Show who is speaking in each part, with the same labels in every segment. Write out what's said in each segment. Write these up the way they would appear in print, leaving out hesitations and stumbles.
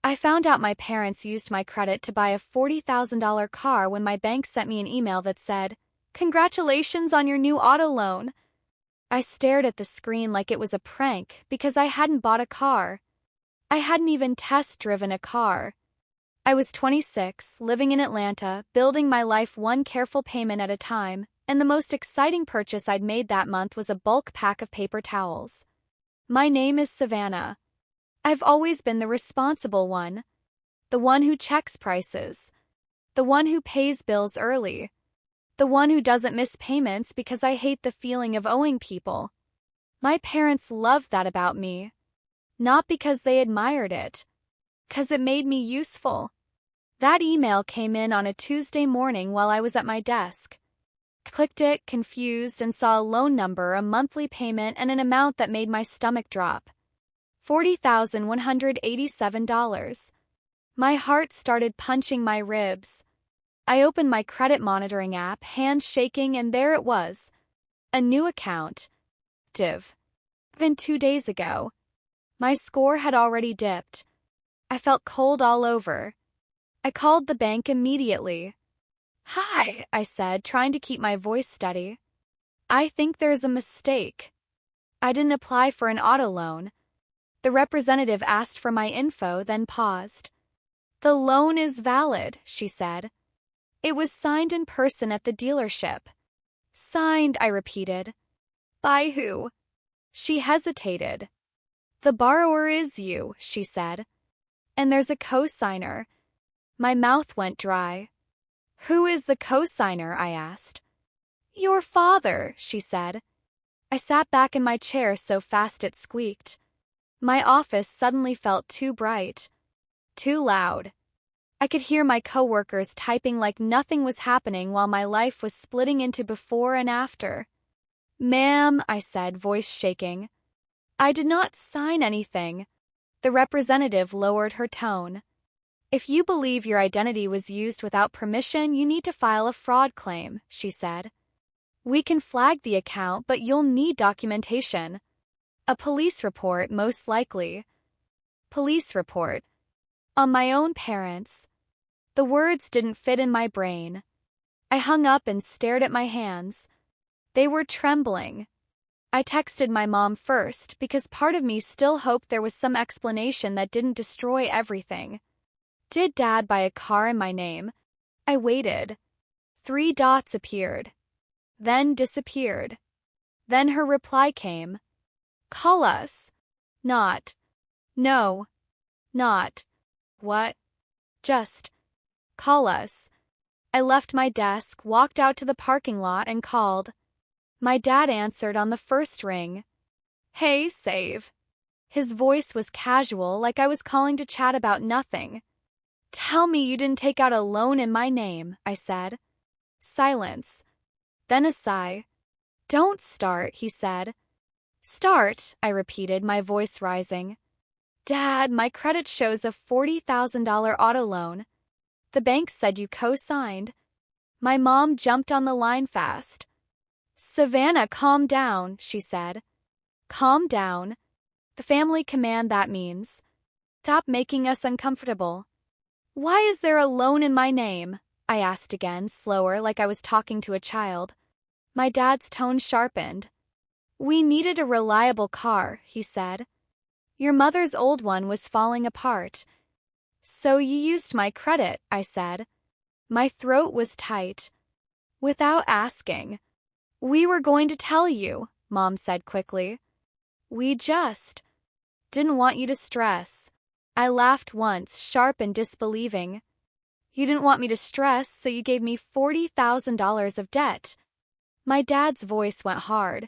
Speaker 1: I found out my parents used my credit to buy a $40,000 car when my bank sent me an email that said, "Congratulations on your new auto loan." I stared at the screen like it was a prank because I hadn't bought a car. I hadn't even test-driven a car. I was 26, living in Atlanta, building my life one careful payment at a time, and the most exciting purchase I'd made that month was a bulk pack of paper towels. My name is Savannah. I've always been the responsible one, the one who checks prices, the one who pays bills early, the one who doesn't miss payments because I hate the feeling of owing people. My parents loved that about me, not because they admired it, because it made me useful. That email came in on a Tuesday morning while I was at my desk. Clicked it, confused, and saw a loan number, a monthly payment, and an amount that made my stomach drop. $40,187. My heart started punching my ribs. I opened my credit monitoring app, hands shaking, and there it was. A new account. Div. Then 2 days ago. My score had already dipped. I felt cold all over. I called the bank immediately. "Hi," I said, trying to keep my voice steady. "I think there's a mistake. I didn't apply for an auto loan." The representative asked for my info, then paused. "The loan is valid," she said. "It was signed in person at the dealership." "Signed," I repeated. "By who?" She hesitated. "The borrower is you," she said. "And there's a co-signer." My mouth went dry. "Who is the co-signer?" I asked. "Your father," she said. I sat back in my chair so fast it squeaked. My office suddenly felt too bright, too loud. I could hear my coworkers typing like nothing was happening while my life was splitting into before and after. "Ma'am," I said, voice shaking. "I did not sign anything." The representative lowered her tone. "If you believe your identity was used without permission, you need to file a fraud claim," she said. "We can flag the account, but you'll need documentation. A police report, most likely." Police report. On my own parents. The words didn't fit in my brain. I hung up and stared at my hands. They were trembling. I texted my mom first because part of me still hoped there was some explanation that didn't destroy everything. Did Dad buy a car in my name? I waited. 3 dots appeared. Then disappeared. Then her reply came. "Call us." Not. No. Not. What? Just. Call us. I left my desk, walked out to the parking lot, and called. My dad answered on the first ring. "Hey, Save." His voice was casual, like I was calling to chat about nothing. "Tell me you didn't take out a loan in my name," I said. Silence. Then a sigh. "Don't start," he said. "Start," I repeated, my voice rising. "Dad, my credit shows a $40,000 auto loan. The bank said you co-signed." My mom jumped on the line fast. "Savannah, calm down," she said. "Calm down. The family command, that means. Stop making us uncomfortable." "Why is there a loan in my name?" I asked again, slower, like I was talking to a child. My dad's tone sharpened. "We needed a reliable car," he said. "Your mother's old one was falling apart." "So you used my credit," I said. My throat was tight. "Without asking." "We were going to tell you," Mom said quickly. "We just didn't want you to stress." I laughed once, sharp and disbelieving. "You didn't want me to stress, so you gave me $40,000 of debt." My dad's voice went hard.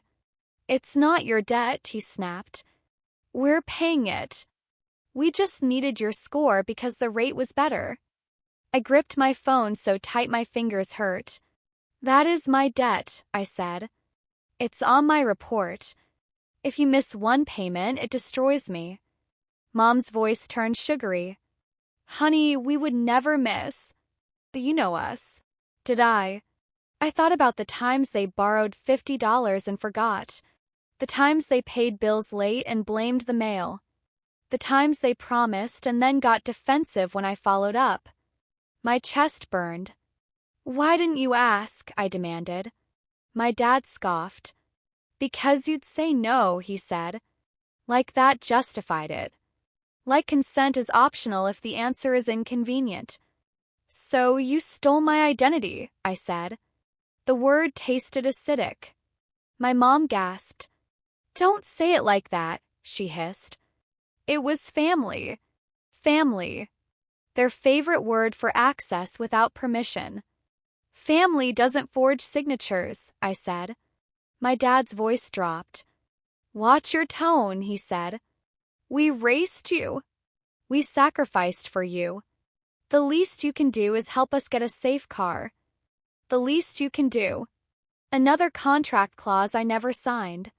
Speaker 1: "It's not your debt," he snapped. "We're paying it. We just needed your score because the rate was better." I gripped my phone so tight my fingers hurt. "That is my debt," I said. "It's on my report. If you miss one payment, it destroys me." Mom's voice turned sugary. "Honey, we would never miss. You know us." Did I? I thought about the times they borrowed $50 and forgot. The times they paid bills late and blamed the mail. The times they promised and then got defensive when I followed up. My chest burned. "Why didn't you ask?" I demanded. My dad scoffed. "Because you'd say no," he said. Like that justified it. Like consent is optional if the answer is inconvenient. "So you stole my identity," I said. The word tasted acidic. My mom gasped. "Don't say it like that," she hissed. "It was family." Family. Their favorite word for access without permission. "Family doesn't forge signatures," I said. My dad's voice dropped. "Watch your tone," he said. "We raced you. We sacrificed for you. The least you can do is help us get a safe car. The least you can do." Another contract clause I never signed.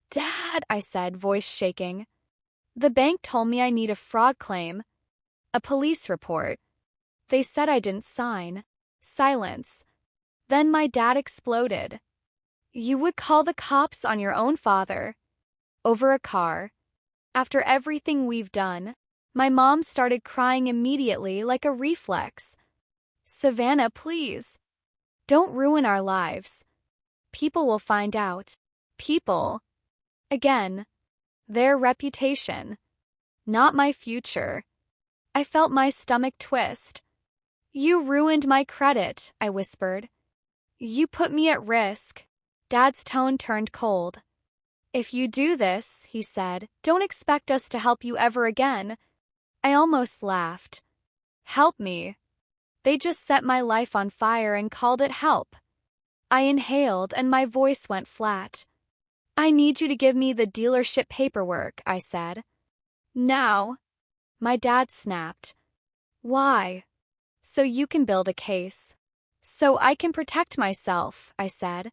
Speaker 1: "Dad," I said, voice shaking. "The bank told me I need a fraud claim. A police report. They said I didn't sign." Silence. Then my dad exploded. "You would call the cops on your own father. Over a car. After everything we've done." My mom started crying immediately like a reflex. "Savannah, please. Don't ruin our lives. People will find out." People. Again. Their reputation. Not my future. I felt my stomach twist. "You ruined my credit," I whispered. "You put me at risk." Dad's tone turned cold. "If you do this," he said, "don't expect us to help you ever again." I almost laughed. "Help me?" They just set my life on fire and called it help. I inhaled and my voice went flat. "I need you to give me the dealership paperwork," I said. "Now." My dad snapped. "Why?" "So you can build a case. So I can protect myself," I said.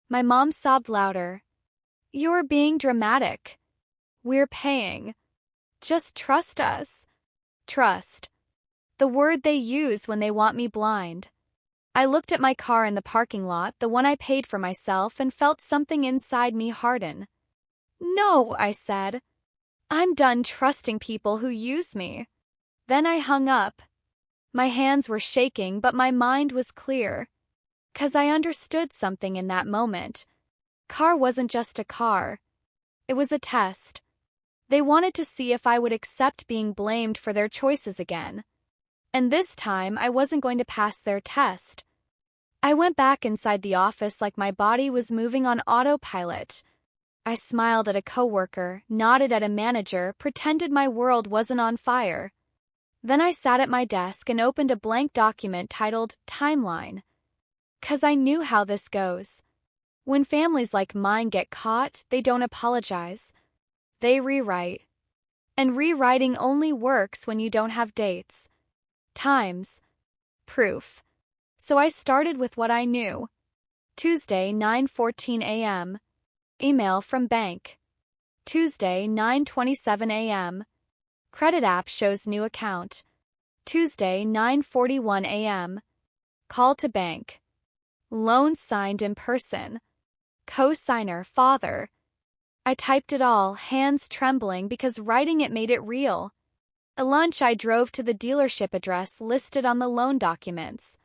Speaker 1: My mom sobbed louder. "You're being dramatic. We're paying. Just trust us." Trust. The word they use when they want me blind. I looked at my car in the parking lot, the one I paid for myself, and felt something inside me harden. "No," I said. "I'm done trusting people who use me." Then I hung up. My hands were shaking, but my mind was clear. 'Cause I understood something in that moment. Car wasn't just a car. It was a test. They wanted to see if I would accept being blamed for their choices again. And this time, I wasn't going to pass their test. I went back inside the office like my body was moving on autopilot. I smiled at a coworker, nodded at a manager, pretended my world wasn't on fire. Then I sat at my desk and opened a blank document titled Timeline. 'Cause I knew how this goes. When families like mine get caught, they don't apologize. They rewrite. And rewriting only works when you don't have dates, times, proof. So I started with what I knew. Tuesday, 9:14 a.m. Email from bank. Tuesday, 9:27 a.m. Credit app shows new account. Tuesday, 9:41 a.m. Call to bank. Loan signed in person. Co-signer, father. I typed it all, hands trembling because writing it made it real. At lunch, I drove to the dealership address listed on the loan documents.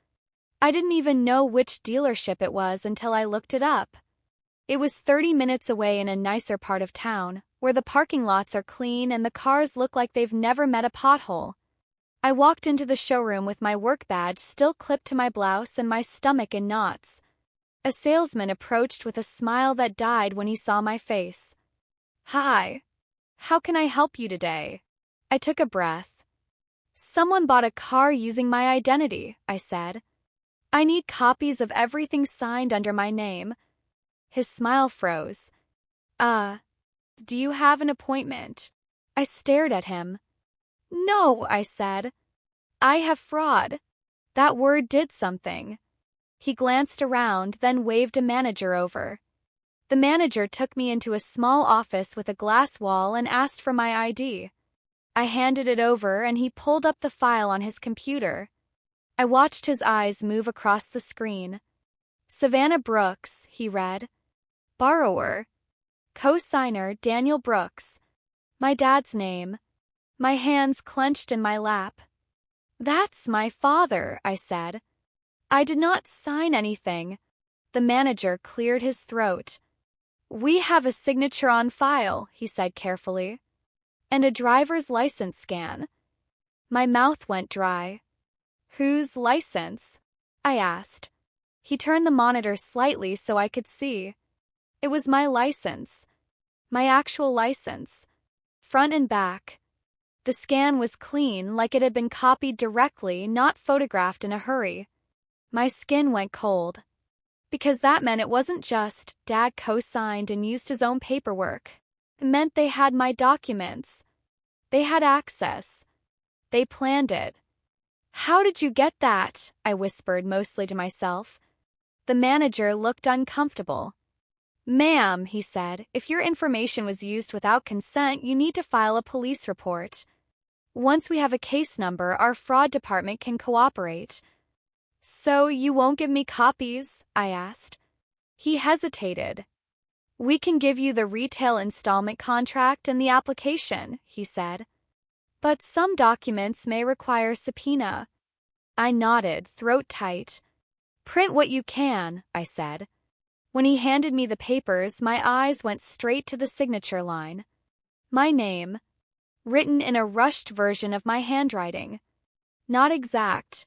Speaker 1: I didn't even know which dealership it was until I looked it up. It was 30 minutes away in a nicer part of town, where the parking lots are clean and the cars look like they've never met a pothole. I walked into the showroom with my work badge still clipped to my blouse and my stomach in knots. A salesman approached with a smile that died when he saw my face. "Hi. How can I help you today?" I took a breath. "Someone bought a car using my identity," I said. "I need copies of everything signed under my name." His smile froze. Do you have an appointment?" I stared at him. "No," I said. "I have fraud." That word did something. He glanced around, then waved a manager over. The manager took me into a small office with a glass wall and asked for my ID. I handed it over and he pulled up the file on his computer. I watched his eyes move across the screen. "Savannah Brooks," he read. "Borrower. Co-signer Daniel Brooks." My dad's name. My hands clenched in my lap. "That's my father," I said. "I did not sign anything." The manager cleared his throat. "We have a signature on file," he said carefully. "And a driver's license scan." My mouth went dry. "Whose license?" I asked. He turned the monitor slightly so I could see. It was my license. My actual license. Front and back. The scan was clean, like it had been copied directly, not photographed in a hurry. My skin went cold. Because that meant it wasn't just Dad co-signed and used his own paperwork. It meant they had my documents. They had access. They planned it. "How did you get that?" I whispered, mostly to myself. The manager looked uncomfortable. "Ma'am," he said, "if your information was used without consent, you need to file a police report. Once we have a case number, our fraud department can cooperate." "So you won't give me copies?" I asked. He hesitated. "We can give you the retail installment contract and the application," he said. "But some documents may require subpoena." I nodded, throat tight. "Print what you can," I said. When he handed me the papers, my eyes went straight to the signature line. My name, written in a rushed version of my handwriting. Not exact,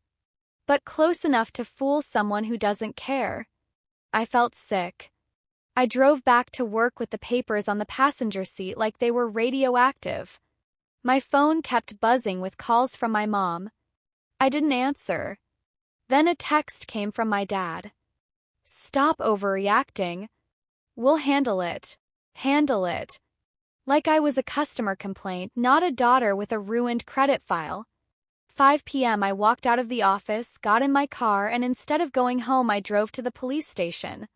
Speaker 1: but close enough to fool someone who doesn't care. I felt sick. I drove back to work with the papers on the passenger seat like they were radioactive. My phone kept buzzing with calls from my mom. I didn't answer. Then a text came from my dad. "Stop overreacting. We'll handle it. Handle it." Like I was a customer complaint, not a daughter with a ruined credit file. 5 p.m. I walked out of the office, got in my car, and instead of going home, I drove to the police station.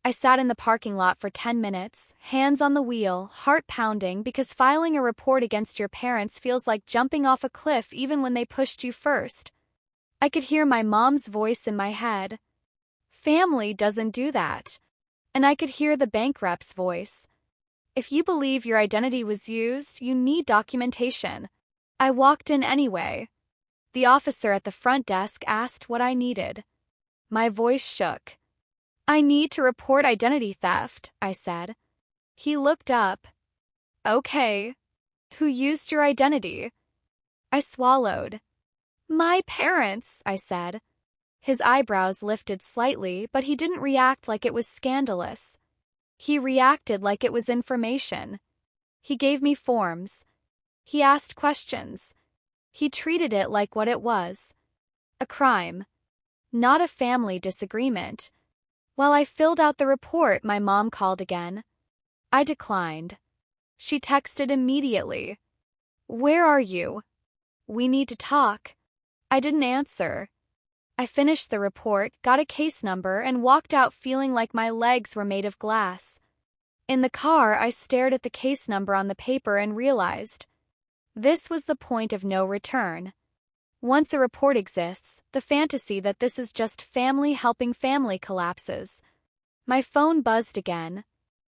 Speaker 1: I sat in the parking lot for 10 minutes, hands on the wheel, heart pounding, because filing a report against your parents feels like jumping off a cliff even when they pushed you first. I could hear my mom's voice in my head. "Family doesn't do that." And I could hear the bank rep's voice. "If you believe your identity was used, you need documentation." I walked in anyway. The officer at the front desk asked what I needed. My voice shook. "I need to report identity theft," I said. He looked up. "Okay. Who used your identity?" I swallowed. "My parents," I said. His eyebrows lifted slightly, but he didn't react like it was scandalous. He reacted like it was information. He gave me forms. He asked questions. He treated it like what it was. A crime. Not a family disagreement. While I filled out the report, my mom called again. I declined. She texted immediately. "Where are you? We need to talk." I didn't answer. I finished the report, got a case number, and walked out feeling like my legs were made of glass. In the car, I stared at the case number on the paper and realized this was the point of no return. Once a report exists, the fantasy that this is just family helping family collapses. My phone buzzed again.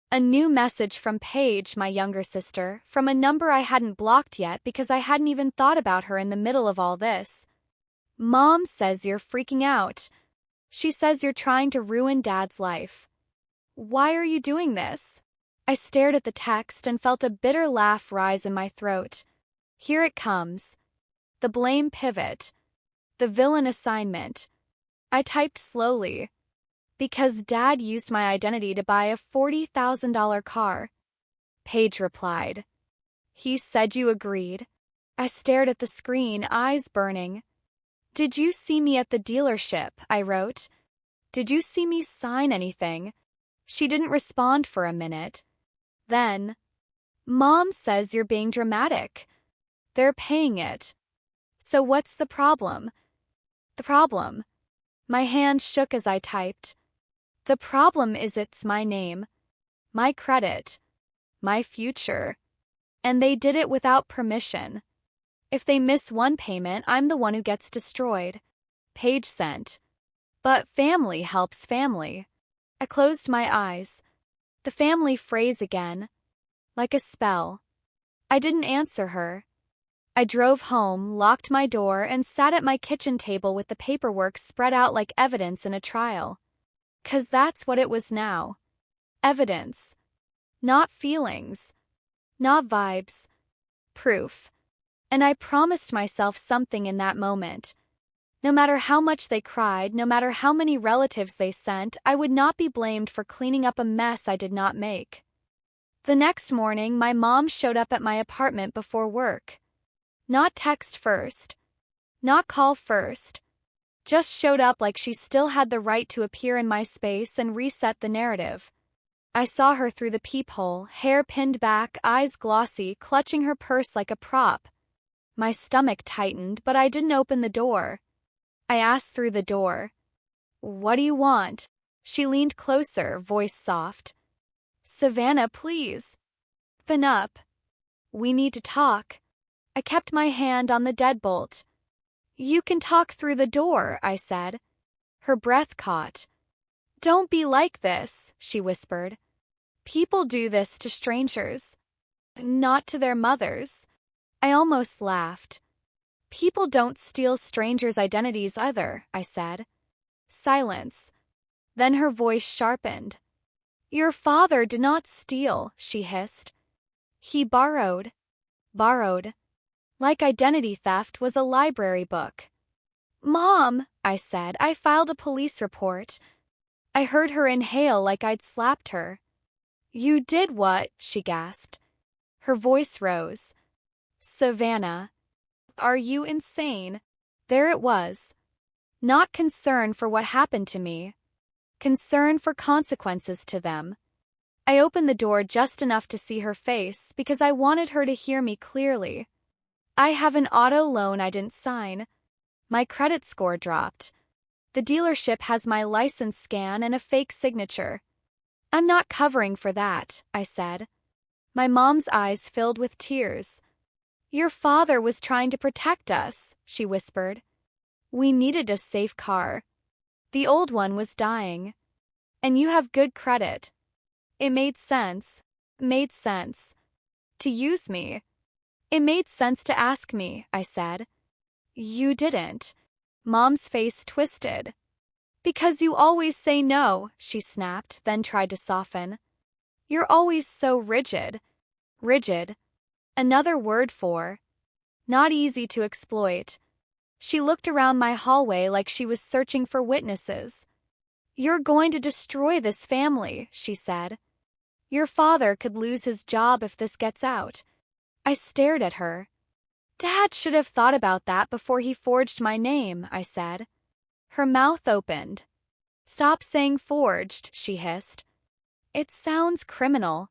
Speaker 1: A new message from Paige, my younger sister, from a number I hadn't blocked yet because I hadn't even thought about her in the middle of all this. "Mom says you're freaking out. She says you're trying to ruin Dad's life. Why are you doing this?" I stared at the text and felt a bitter laugh rise in my throat. Here it comes. The blame pivot. The villain assignment. I typed slowly. "Because Dad used my identity to buy a $40,000 car." Paige replied. "He said you agreed." I stared at the screen, eyes burning. "Did you see me at the dealership?" I wrote. "Did you see me sign anything?" She didn't respond for a minute. Then, "Mom says you're being dramatic. They're paying it. So what's the problem?" The problem. My hand shook as I typed. The problem is it's my name, my credit, my future. And they did it without permission. If they miss one payment, I'm the one who gets destroyed. Paige sent. But family helps family. I closed my eyes. The family phrase again. Like a spell. I didn't answer her. I drove home, locked my door, and sat at my kitchen table with the paperwork spread out like evidence in a trial. 'Cause that's what it was now. Evidence. Not feelings. Not vibes. Proof. And I promised myself something in that moment. No matter how much they cried, no matter how many relatives they sent, I would not be blamed for cleaning up a mess I did not make. The next morning, my mom showed up at my apartment before work. Not text first. Not call first. Just showed up like she still had the right to appear in my space and reset the narrative. I saw her through the peephole, hair pinned back, eyes glossy, clutching her purse like a prop. My stomach tightened, but I didn't open the door. I asked through the door, "What do you want?" She leaned closer, voice soft. "Savannah, please. Open up. We need to talk." I kept my hand on the deadbolt. "You can talk through the door," I said. Her breath caught. "Don't be like this," she whispered. "People do this to strangers. Not to their mothers." I almost laughed. "People don't steal strangers' identities either," I said. Silence. Then her voice sharpened. "Your father did not steal," she hissed. "He borrowed." Borrowed. Like identity theft was a library book. "Mom," I said. I filed a police report. I heard her inhale like I'd slapped her. "You did what?" she gasped. Her voice rose. "Savannah, are you insane?" There it was. Not concern for what happened to me. Concern for consequences to them. I opened the door just enough to see her face because I wanted her to hear me clearly. "I have an auto loan I didn't sign. My credit score dropped. The dealership has my license scan and a fake signature. I'm not covering for that," I said. My mom's eyes filled with tears. "Your father was trying to protect us," she whispered. "We needed a safe car. The old one was dying. And you have good credit." It made sense. Made sense. To use me. It made sense to ask me, I said. "You didn't." Mom's face twisted. "Because you always say no," she snapped, then tried to soften. "You're always so rigid." Rigid. Another word for. Not easy to exploit. She looked around my hallway like she was searching for witnesses. "You're going to destroy this family," she said. "Your father could lose his job if this gets out." I stared at her. "Dad should have thought about that before he forged my name," I said. Her mouth opened. "Stop saying forged," she hissed. "It sounds criminal."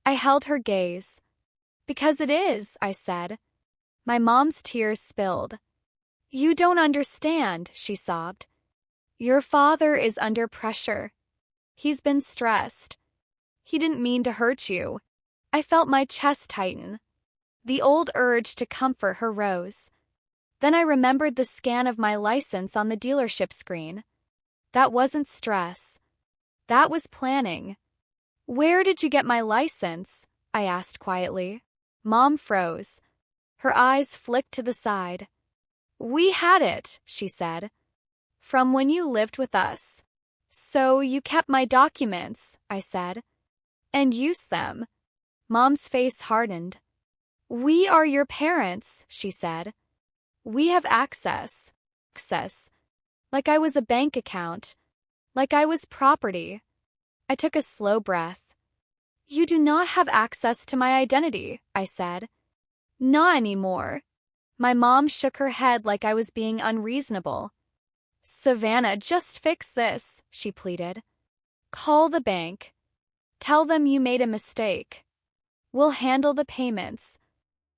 Speaker 1: I held her gaze. "Because it is," I said. My mom's tears spilled. "You don't understand," she sobbed. "Your father is under pressure. He's been stressed. He didn't mean to hurt you." I felt my chest tighten. The old urge to comfort her rose. Then I remembered the scan of my license on the dealership screen. That wasn't stress. That was planning. "Where did you get my license?" I asked quietly. Mom froze. Her eyes flicked to the side. "We had it," she said. "From when you lived with us." "So you kept my documents," I said. "And used them." Mom's face hardened. "We are your parents," she said. "We have access." Access. Like I was a bank account. Like I was property. I took a slow breath. "You do not have access to my identity," I said. "Not anymore." My mom shook her head like I was being unreasonable. "Savannah, just fix this," she pleaded. "Call the bank. Tell them you made a mistake. We'll handle the payments.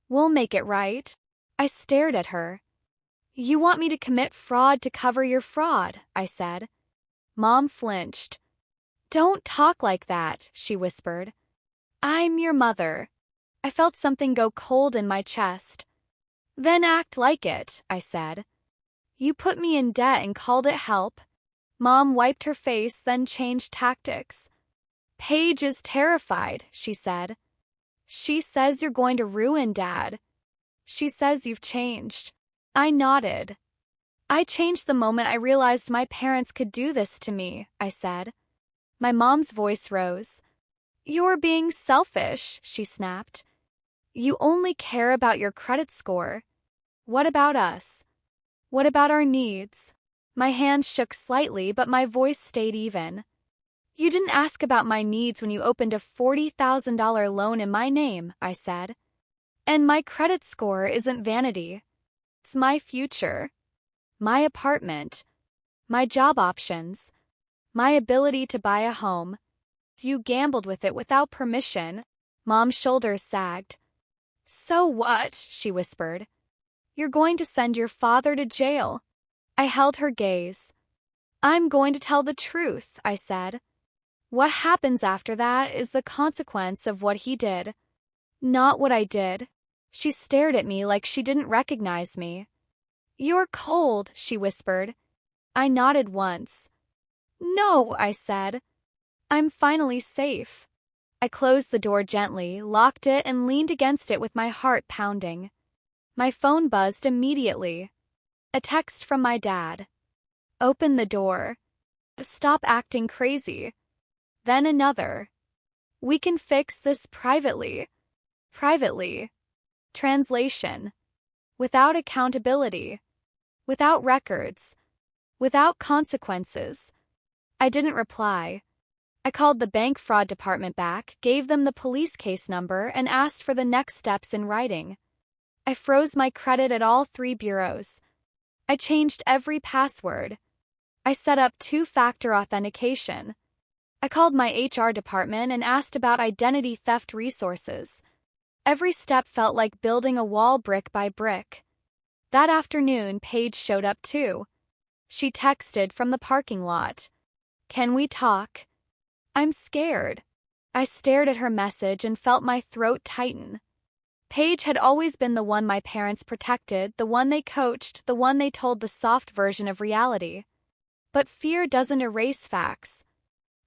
Speaker 1: We'll make it right." I stared at her. "You want me to commit fraud to cover your fraud," I said. Mom flinched. "Don't talk like that," she whispered. "I'm your mother." I felt something go cold in my chest. "Then act like it," I said. "You put me in debt and called it help." Mom wiped her face, then changed tactics. "Paige is terrified," she said. "She says you're going to ruin Dad. She says you've changed. I nodded. I changed the moment I realized my parents could do this to me, I said. My mom's voice rose. You're being selfish, she snapped. You only care about your credit score. What about us? What about our needs? My hand shook slightly, but my voice stayed even. You didn't ask about my needs when you opened a $40,000 loan in my name, I said. And my credit score isn't vanity. It's my future. My apartment. My job options. My ability to buy a home. You gambled with it without permission. Mom's shoulders sagged. So what? She whispered. You're going to send your father to jail. I held her gaze. I'm going to tell the truth, I said. What happens after that is the consequence of what he did, not what I did. She stared at me like she didn't recognize me. You're cold, she whispered. I nodded once. No, I said. I'm finally safe. I closed the door gently, locked it, and leaned against it with my heart pounding. My phone buzzed immediately. A text from my dad. Open the door. Stop acting crazy. Then another. We can fix this privately. Privately. Translation. Without accountability. Without records. Without consequences. I didn't reply. I called the bank fraud department back, gave them the police case number, and asked for the next steps in writing. I froze my credit at all 3 bureaus. I changed every password. I set up 2-factor authentication. I called my HR department and asked about identity theft resources. Every step felt like building a wall brick by brick. That afternoon, Paige showed up too. She texted from the parking lot. Can we talk? I'm scared. I stared at her message and felt my throat tighten. Paige had always been the one my parents protected, the one they coached, the one they told the soft version of reality. But fear doesn't erase facts.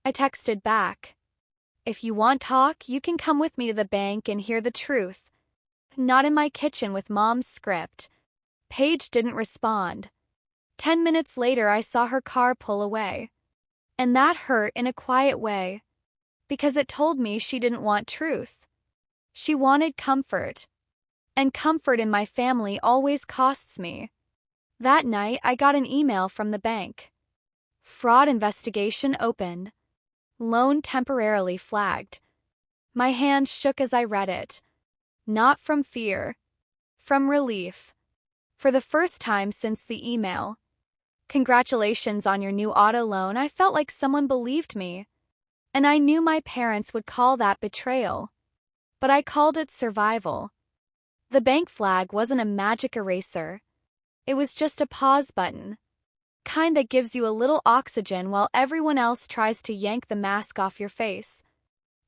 Speaker 1: I texted back. If you want talk, you can come with me to the bank and hear the truth. Not in my kitchen with Mom's script. Paige didn't respond. 10 minutes later, I saw her car pull away. And that hurt in a quiet way, because it told me she didn't want truth. She wanted comfort. And comfort in my family always costs me. That night, I got an email from the bank. Fraud investigation opened. Loan temporarily flagged. My hand shook as I read it. Not from fear. From relief. For the first time since the email. Congratulations on your new auto loan. I felt like someone believed me. And I knew my parents would call that betrayal. But I called it survival. The bank flag wasn't a magic eraser. It was just a pause button. Kind that gives you a little oxygen while everyone else tries to yank the mask off your face.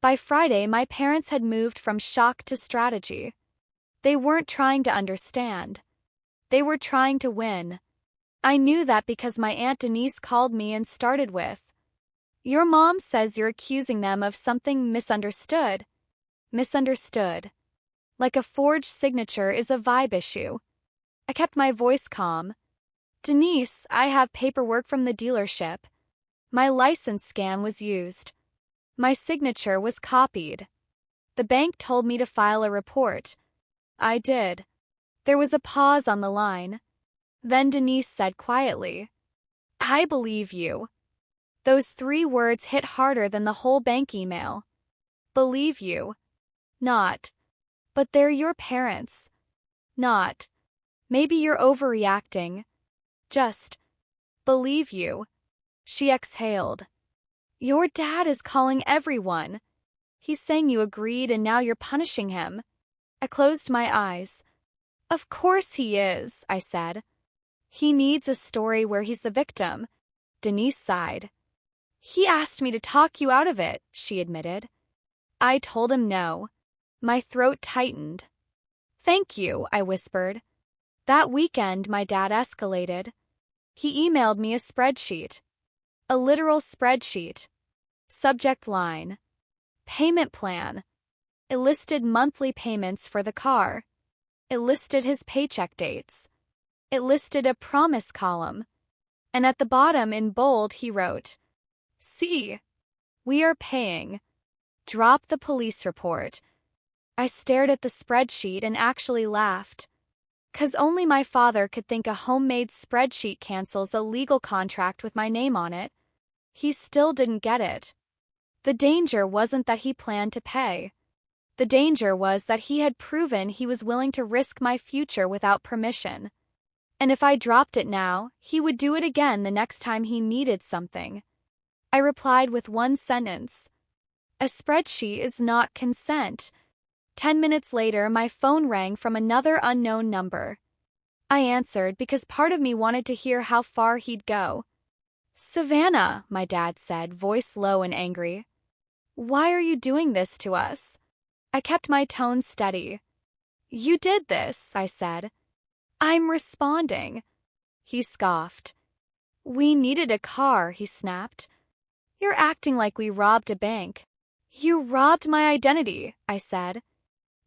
Speaker 1: By Friday, my parents had moved from shock to strategy. They weren't trying to understand. They were trying to win. I knew that because my Aunt Denise called me and started with, "Your mom says you're accusing them of something misunderstood." Misunderstood. Like a forged signature is a vibe issue. I kept my voice calm. Denise, I have paperwork from the dealership. My license scan was used. My signature was copied. The bank told me to file a report. I did. There was a pause on the line. Then Denise said quietly, "I believe you." Those 3 words hit harder than the whole bank email. Believe you. Not. But they're your parents. Not. Maybe you're overreacting. Just. Believe you. She exhaled. Your dad is calling everyone. He's saying you agreed and now you're punishing him. I closed my eyes. Of course he is, I said. He needs a story where he's the victim. Denise sighed. He asked me to talk you out of it, she admitted. I told him no. My throat tightened. Thank you, I whispered. That weekend, my dad escalated. He emailed me a spreadsheet. A literal spreadsheet. Subject line. Payment plan. It listed monthly payments for the car. It listed his paycheck dates. It listed a promise column. And at the bottom in bold he wrote, "See, we are paying. Drop the police report." I stared at the spreadsheet and actually laughed. 'Cause only my father could think a homemade spreadsheet cancels a legal contract with my name on it. He still didn't get it. The danger wasn't that he planned to pay. The danger was that he had proven he was willing to risk my future without permission. And if I dropped it now, he would do it again the next time he needed something. I replied with one sentence. A spreadsheet is not consent. 10 minutes later, my phone rang from another unknown number. I answered because part of me wanted to hear how far he'd go. "Savannah," my dad said, voice low and angry. "Why are you doing this to us?" I kept my tone steady. "You did this," I said. "I'm responding." He scoffed. "We needed a car," he snapped. "You're acting like we robbed a bank." "You robbed my identity," I said.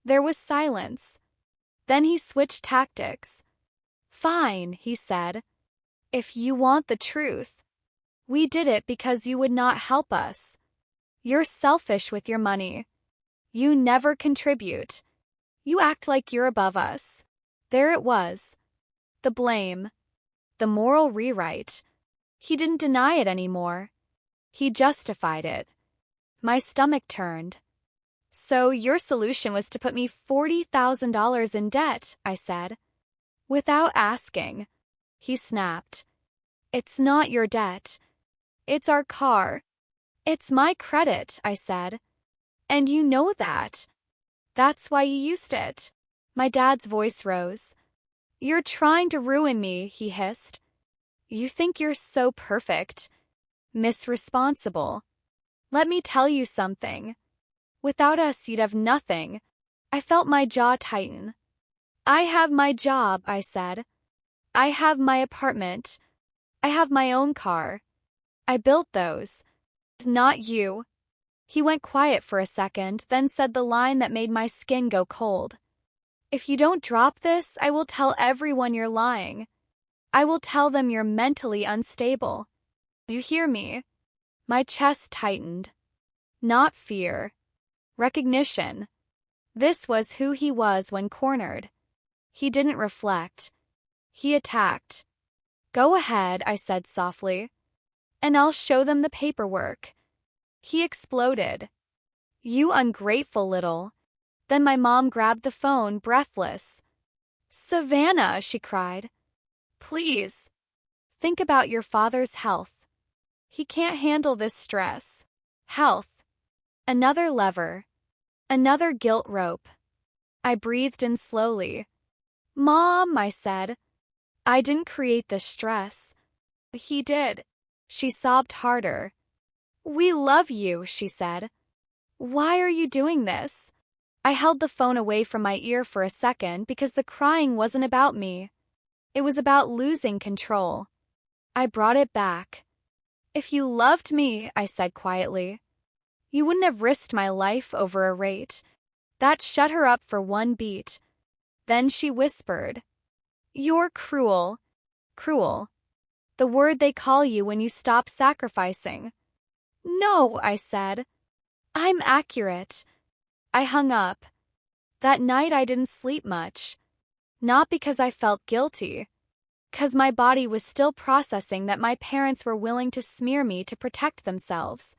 Speaker 1: There was silence. Then he switched tactics. "Fine," he said. "If you want the truth. We did it because you would not help us. You're selfish with your money. You never contribute. You act like you're above us." There it was. The blame. The moral rewrite. He didn't deny it anymore. He justified it. My stomach turned. "So your solution was to put me $40,000 in debt," I said. "Without asking." He snapped. "It's not your debt. It's our car." "It's my credit," I said. "And you know that. That's why you used it." My dad's voice rose. "You're trying to ruin me," he hissed. "You think you're so perfect. Miss Responsible. Let me tell you something. Without us, you'd have nothing." I felt my jaw tighten. "I have my job," I said. "I have my apartment. I have my own car. I built those. Not you." He went quiet for a second, then said the line that made my skin go cold. "If you don't drop this, I will tell everyone you're lying. I will tell them you're mentally unstable. You hear me?" My chest tightened. Not fear. Recognition. This was who he was when cornered. He didn't reflect. He attacked. "Go ahead," I said softly. "And I'll show them the paperwork." He exploded. "You ungrateful little." Then my mom grabbed the phone, breathless. "Savannah," she cried. "Please. Think about your father's health. He can't handle this stress." Health. Another lever. Another guilt rope. I breathed in slowly. "Mom," I said. "I didn't create this stress." "He did." She sobbed harder. "We love you," she said. "Why are you doing this?" I held the phone away from my ear for a second because the crying wasn't about me. It was about losing control. I brought it back. "If you loved me," I said quietly, "you wouldn't have risked my life over a rate." That shut her up for one beat. Then she whispered, "You're cruel." Cruel. The word they call you when you stop sacrificing. "No," I said. "I'm accurate." I hung up. That night I didn't sleep much. Not because I felt guilty. 'Cause my body was still processing that my parents were willing to smear me to protect themselves.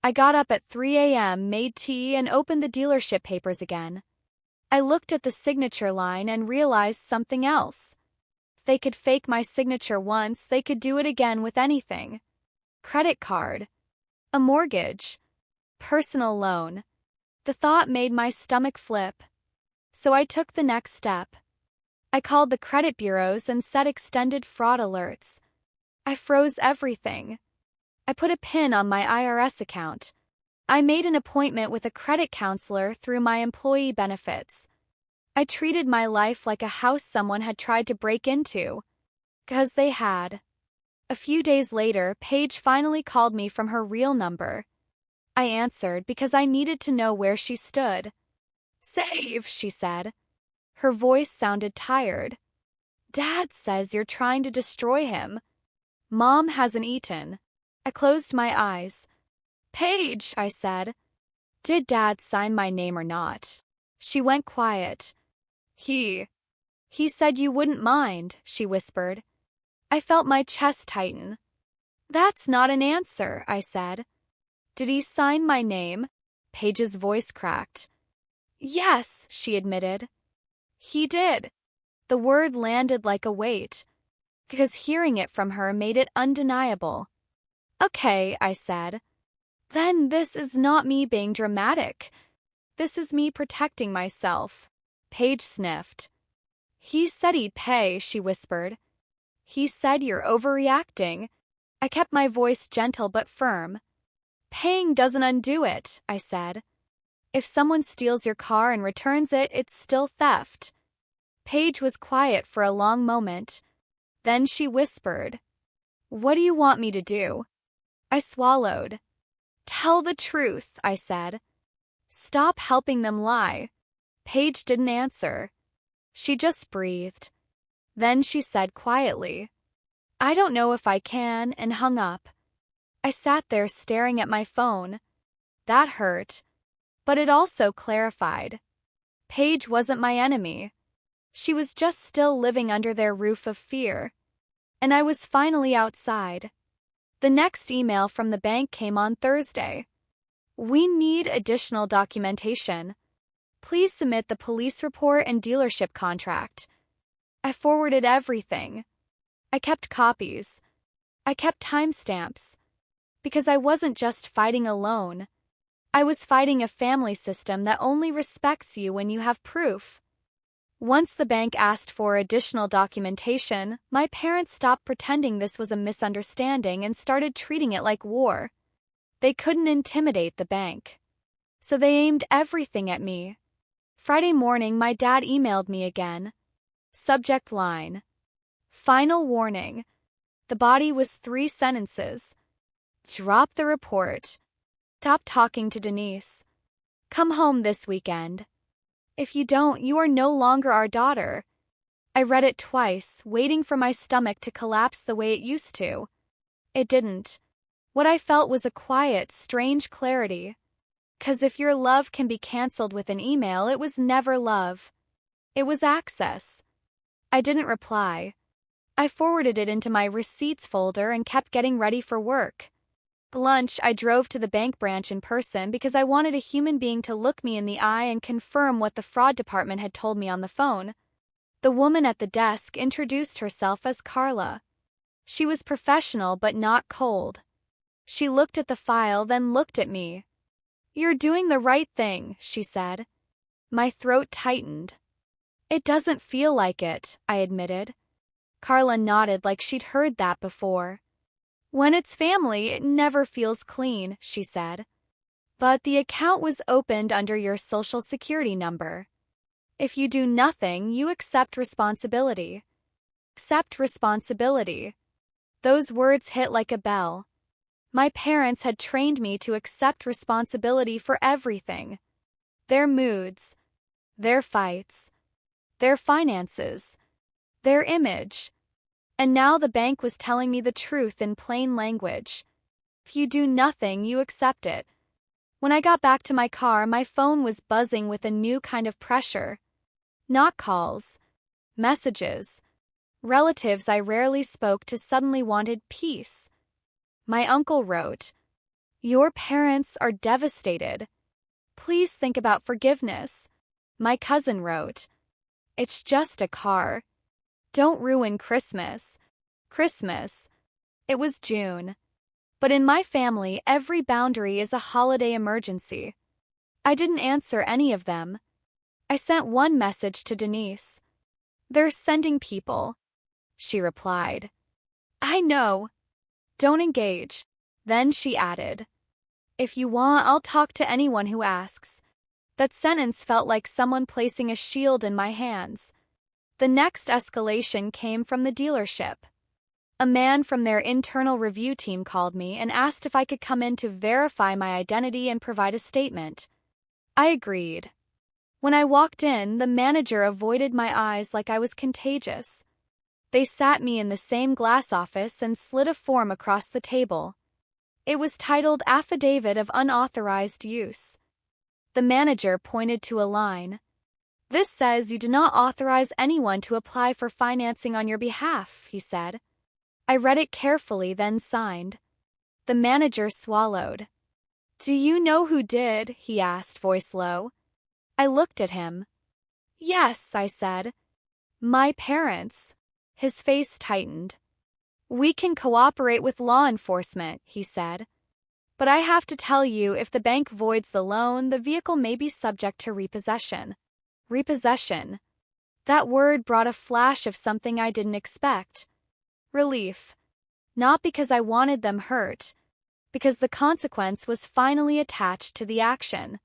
Speaker 1: I got up at 3 a.m., made tea, and opened the dealership papers again. I looked at the signature line and realized something else. If they could fake my signature once, they could do it again with anything. Credit card. A mortgage. Personal loan. The thought made my stomach flip. So I took the next step. I called the credit bureaus and set extended fraud alerts. I froze everything. I put a pin on my IRS account. I made an appointment with a credit counselor through my employee benefits. I treated my life like a house someone had tried to break into. 'Cause they had. A few days later, Paige finally called me from her real number. I answered because I needed to know where she stood. "Save," she said. Her voice sounded tired. Dad says you're trying to destroy him. Mom hasn't eaten. I closed my eyes. Paige, I said. Did Dad sign my name or not? She went quiet. He said you wouldn't mind, she whispered. I felt my chest tighten. That's not an answer, I said. Did he sign my name? Paige's voice cracked. Yes, she admitted. He did. The word landed like a weight, because hearing it from her made it undeniable. Okay, I said. Then this is not me being dramatic. This is me protecting myself. Paige sniffed. He said he'd pay, she whispered. He said you're overreacting. I kept my voice gentle but firm. Paying doesn't undo it, I said. If someone steals your car and returns it, it's still theft. Paige was quiet for a long moment. Then she whispered, What do you want me to do? I swallowed. Tell the truth, I said. Stop helping them lie. Paige didn't answer. She just breathed. Then she said quietly, I don't know if I can, and hung up. I sat there staring at my phone. That hurt. But it also clarified. Paige wasn't my enemy. She was just still living under their roof of fear. And I was finally outside. The next email from the bank came on Thursday. We need additional documentation. Please submit the police report and dealership contract. I forwarded everything. I kept copies. I kept timestamps. Because I wasn't just fighting alone. I was fighting a family system that only respects you when you have proof. Once the bank asked for additional documentation, my parents stopped pretending this was a misunderstanding and started treating it like war. They couldn't intimidate the bank. So they aimed everything at me. Friday morning, my dad emailed me again. Subject line. Final warning. The body was 3 sentences. Drop the report. Stop talking to Denise. Come home this weekend. If you don't, you are no longer our daughter. I read it twice, waiting for my stomach to collapse the way it used to. It didn't. What I felt was a quiet, strange clarity. 'Cause if your love can be canceled with an email, it was never love. It was access. I didn't reply. I forwarded it into my receipts folder and kept getting ready for work. Lunch, I drove to the bank branch in person because I wanted a human being to look me in the eye and confirm what the fraud department had told me on the phone. The woman at the desk introduced herself as Carla. She was professional but not cold. She looked at the file, then looked at me. You're doing the right thing, she said. My throat tightened. It doesn't feel like it, I admitted. Carla nodded like she'd heard that before. When it's family, it never feels clean, she said. But the account was opened under your social security number. If you do nothing, you accept responsibility. Accept responsibility. Those words hit like a bell. My parents had trained me to accept responsibility for everything. Their moods, their fights, their finances, their image. And now the bank was telling me the truth in plain language. If you do nothing, you accept it. When I got back to my car, my phone was buzzing with a new kind of pressure. Not calls, messages. Relatives I rarely spoke to suddenly wanted peace. My uncle wrote, Your parents are devastated. Please think about forgiveness. My cousin wrote, It's just a car. Don't ruin Christmas. Christmas. It was June. But in my family, every boundary is a holiday emergency. I didn't answer any of them. I sent one message to Denise. They're sending people. She replied. I know. Don't engage. Then she added. If you want, I'll talk to anyone who asks. That sentence felt like someone placing a shield in my hands. The next escalation came from the dealership. A man from their internal review team called me and asked if I could come in to verify my identity and provide a statement. I agreed. When I walked in, the manager avoided my eyes like I was contagious. They sat me in the same glass office and slid a form across the table. It was titled Affidavit of Unauthorized Use. The manager pointed to a line. "This says you do not authorize anyone to apply for financing on your behalf," he said. I read it carefully, then signed. The manager swallowed. "Do you know who did?" he asked, voice low. I looked at him. "Yes," I said. "My parents." His face tightened. "We can cooperate with law enforcement," he said. "But I have to tell you, if the bank voids the loan, the vehicle may be subject to repossession." Repossession. That word brought a flash of something I didn't expect. Relief. Not because I wanted them hurt, because the consequence was finally attached to the action.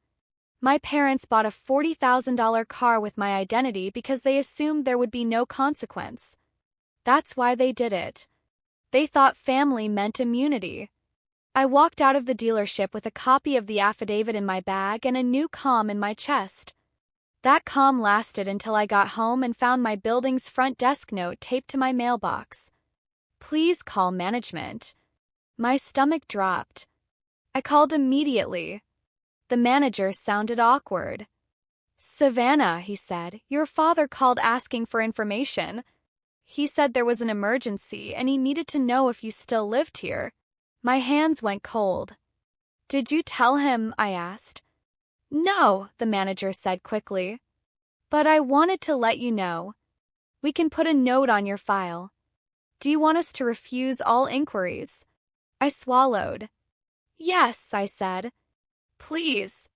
Speaker 1: My parents bought a $40,000 car with my identity because they assumed there would be no consequence. That's why they did it. They thought family meant immunity. I walked out of the dealership with a copy of the affidavit in my bag and a new calm in my chest. That calm lasted until I got home and found my building's front desk note taped to my mailbox. "Please call management." My stomach dropped. I called immediately. The manager sounded awkward. "Savannah," he said, "your father called asking for information. He said there was an emergency and he needed to know if you still lived here." My hands went cold. "Did you tell him?" I asked. "No," the manager said quickly. "But I wanted to let you know. We can put a note on your file. Do you want us to refuse all inquiries?" I swallowed. "Yes," I said. "Please.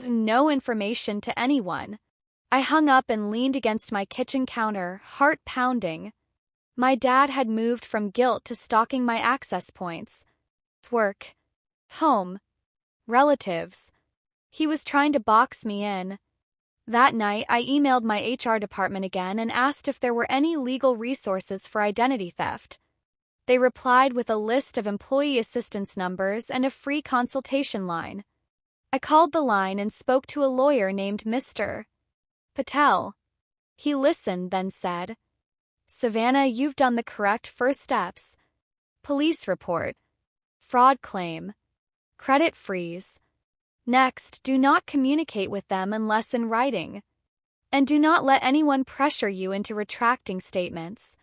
Speaker 1: No information to anyone." I hung up and leaned against my kitchen counter, heart pounding. My dad had moved from guilt to stalking my access points. Work. Home. Relatives. He was trying to box me in. That night, I emailed my HR department again and asked if there were any legal resources for identity theft. They replied with a list of employee assistance numbers and a free consultation line. I called the line and spoke to a lawyer named Mr. Patel. He listened, then said, "Savannah, you've done the correct first steps. Police report. Fraud claim. Credit freeze. Next, do not communicate with them unless in writing. And do not let anyone pressure you into retracting statements."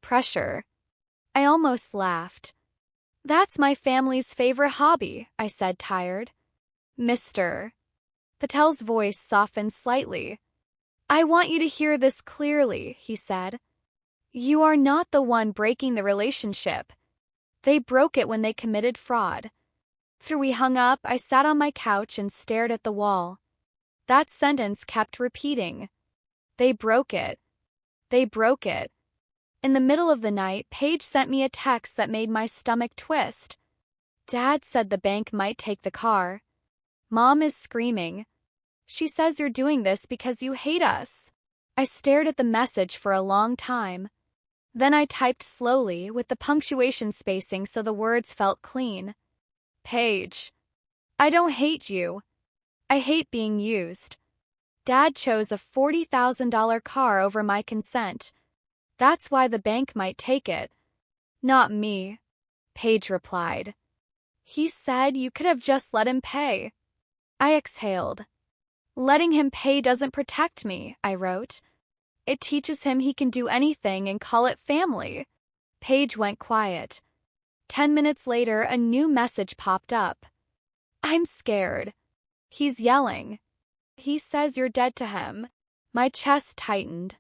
Speaker 1: Pressure. I almost laughed. "That's my family's favorite hobby," I said, tired. "Mr. Patel's voice softened slightly. "I want you to hear this clearly," he said. "You are not the one breaking the relationship. They broke it when they committed fraud." After we hung up, I sat on my couch and stared at the wall. That sentence kept repeating. They broke it. They broke it. In the middle of the night, Paige sent me a text that made my stomach twist. "Dad said the bank might take the car. Mom is screaming. She says you're doing this because you hate us." I stared at the message for a long time. Then I typed slowly, with the punctuation spacing so the words felt clean. "Paige, I don't hate you. I hate being used. Dad chose a $40,000 car over my consent. That's why the bank might take it." "Not me," Paige replied. "He said you could have just let him pay." I exhaled. "Letting him pay doesn't protect me," I wrote. "It teaches him he can do anything and call it family." Paige went quiet. 10 minutes later, a new message popped up. "I'm scared. He's yelling. He says you're dead to him." My chest tightened.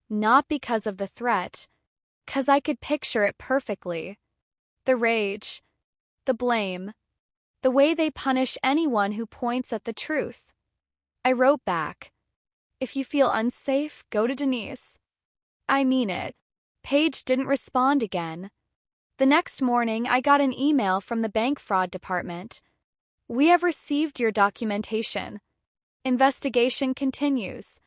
Speaker 1: Not because of the threat, 'cause I could picture it perfectly. The rage. The blame. The way they punish anyone who points at the truth. I wrote back, "If you feel unsafe, go to Denise." I mean it. Paige didn't respond again. The next morning, I got an email from the bank fraud department. "We have received your documentation. Investigation continues.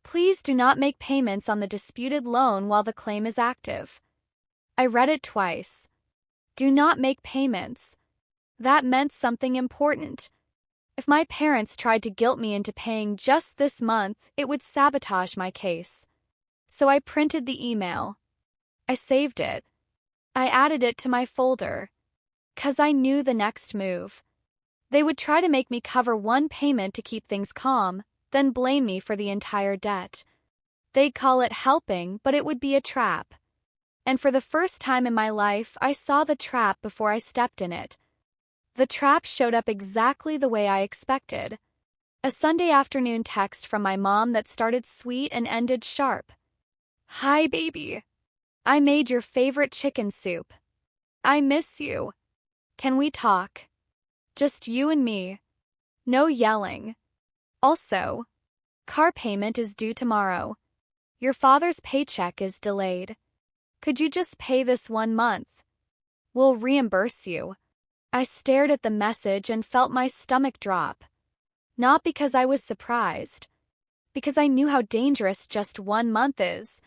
Speaker 1: Please do not make payments on the disputed loan while the claim is active." I read it twice. Do not make payments. That meant something important. If my parents tried to guilt me into paying just this month, it would sabotage my case. So I printed the email. I saved it. I added it to my folder. 'Cause I knew the next move. They would try to make me cover one payment to keep things calm, then blame me for the entire debt. They'd call it helping, but it would be a trap. And for the first time in my life, I saw the trap before I stepped in it. The trap showed up exactly the way I expected. A Sunday afternoon text from my mom that started sweet and ended sharp. "Hi, baby. I made your favorite chicken soup. I miss you. Can we talk? Just you and me. No yelling. Also, car payment is due tomorrow. Your father's paycheck is delayed. Could you just pay this 1 month? We'll reimburse you." I stared at the message and felt my stomach drop. Not because I was surprised, because I knew how dangerous just 1 month is.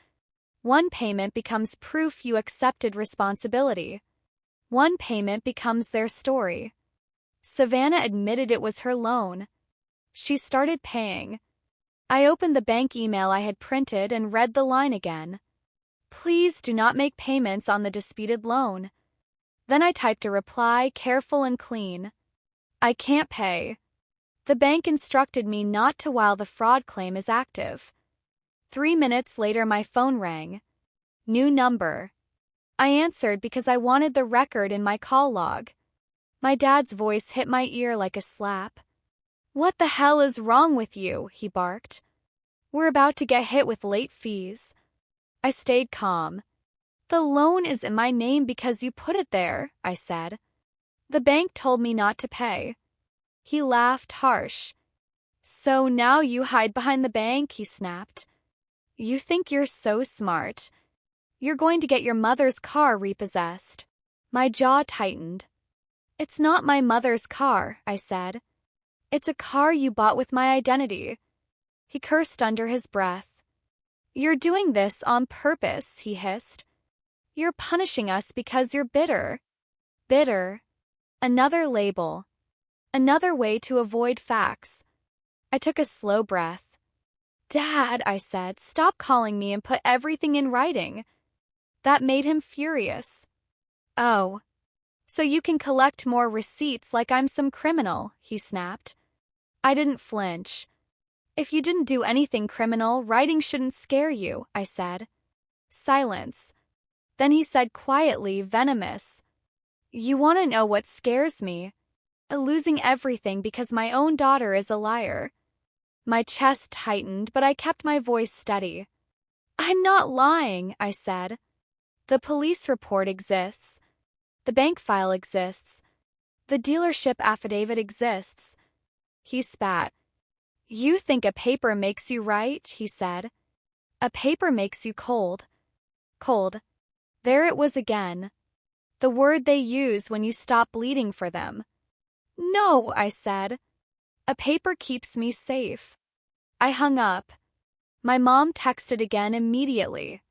Speaker 1: One payment becomes proof you accepted responsibility. One payment becomes their story. Savannah admitted it was her loan. She started paying. I opened the bank email I had printed and read the line again. "Please do not make payments on the disputed loan." Then I typed a reply, careful and clean. "I can't pay. The bank instructed me not to while the fraud claim is active." 3 minutes later my phone rang. New number. I answered because I wanted the record in my call log. My dad's voice hit my ear like a slap. "What the hell is wrong with you?" he barked. "We're about to get hit with late fees." I stayed calm. "The loan is in my name because you put it there," I said. "The bank told me not to pay." He laughed harsh. "So now you hide behind the bank," he snapped. "You think you're so smart. You're going to get your mother's car repossessed." My jaw tightened. "It's not my mother's car," I said. "It's a car you bought with my identity." He cursed under his breath. "You're doing this on purpose," he hissed. "You're punishing us because you're bitter." Bitter. Another label. Another way to avoid facts. I took a slow breath. "Dad," I said, "stop calling me and put everything in writing." That made him furious. "Oh, so you can collect more receipts like I'm some criminal," he snapped. I didn't flinch. "If you didn't do anything criminal, writing shouldn't scare you," I said. Silence. Then he said quietly, venomous, "You want to know what scares me? Losing everything because my own daughter is a liar." My chest tightened, but I kept my voice steady. "I'm not lying," I said. "The police report exists. The bank file exists. The dealership affidavit exists." He spat. "You think a paper makes you right," he said. "A paper makes you cold." Cold. There it was again. The word they use when you stop bleeding for them. "No," I said. "A paper keeps me safe." I hung up. My mom texted again immediately.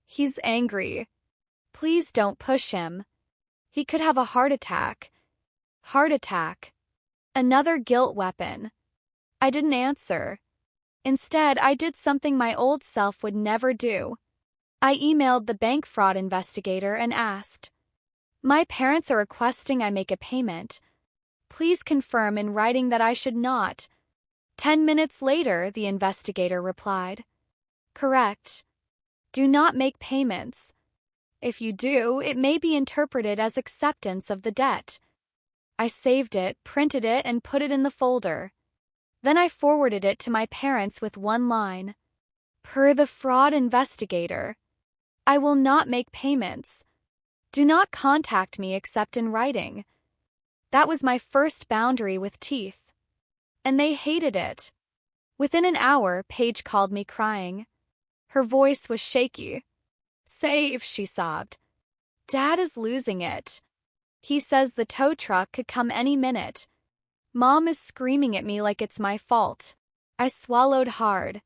Speaker 1: "He's angry. Please don't push him. He could have a heart attack." Heart attack. Another guilt weapon. I didn't answer. Instead, I did something my old self would never do. I emailed the bank fraud investigator and asked, "My parents are requesting I make a payment. Please confirm in writing that I should not." 10 minutes later, the investigator replied, "Correct. Do not make payments. If you do, it may be interpreted as acceptance of the debt." I saved it, printed it, and put it in the folder. Then I forwarded it to my parents with one line. "Per the fraud investigator, I will not make payments. Do not contact me except in writing." That was my first boundary with teeth. And they hated it. Within an hour, Paige called me crying. Her voice was shaky. "Save," she sobbed. "Dad is losing it. He says the tow truck could come any minute. Mom is screaming at me like it's my fault." I swallowed hard.